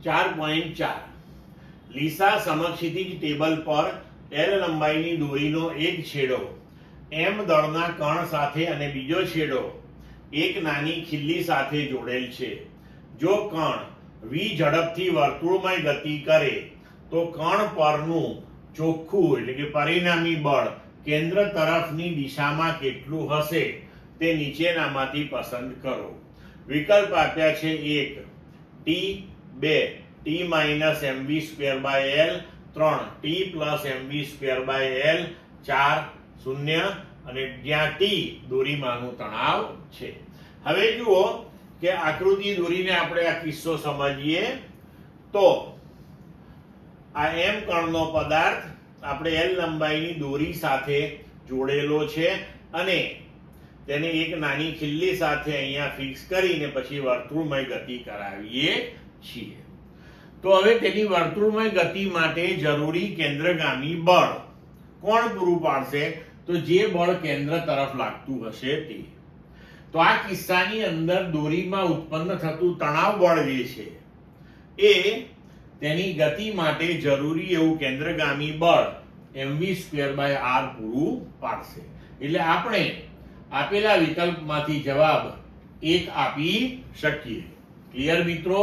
4.4 લીસા સમક્ષિતિજ table પર L લંબાઈની દોરીનો એક છેડો M દળના કણ સાથે અને બીજો છેડો એક નાની ખીલ્લી સાથે જોડેલ છે. જો કણ v ઝડપથી વર્તુળમય ગતિ કરે તો કણ પરનું ચોખ્ખું એટલે કે પરિણામી બળ કેન્દ્ર તરફની દિશામાં કેટલું હશે તે નીચેનામાંથી પસંદ કરો. વિકલ્પ આપ્યા છે 1 T, 2 T - mv²/L, 3 T + mv²/L, 4 0 અને જ્યાં T દોરીમાંનું તણાવ છે. હવે જુઓ કે આકૃતિ દોરીને આપણે આ કિસ્સો સમજીએ તો આ M કણનો પદાર્થ આપણે L લંબાઈની દોરી સાથે જોડેલો છે અને તેને એક નાની ખીલ્લી સાથે અહીંયા ફિક્સ કરીને પછી વર્તુળમય ગતિ કરાવીએ છીએ. તો હવે તેની વર્તુળમય ગતિ માટે જરૂરી કેન્દ્રગામી બળ કોણ પૂરું પાડશે? તો જે બળ કેન્દ્ર તરફ લાગતું હશે તે. તો આ કિસ્સાની અંદર દોરીમાં ઉત્પન્ન થતું તણાવ બળ જે છે એ તેની ગતિ માટે જરૂરી એવું કેન્દ્રગામી બળ mv²/r પૂરું પાડશે. એટલે આપણે આપેલા વિકલ્પમાંથી જવાબ 1 આપી શકીએ. ક્લિયર મિત્રો?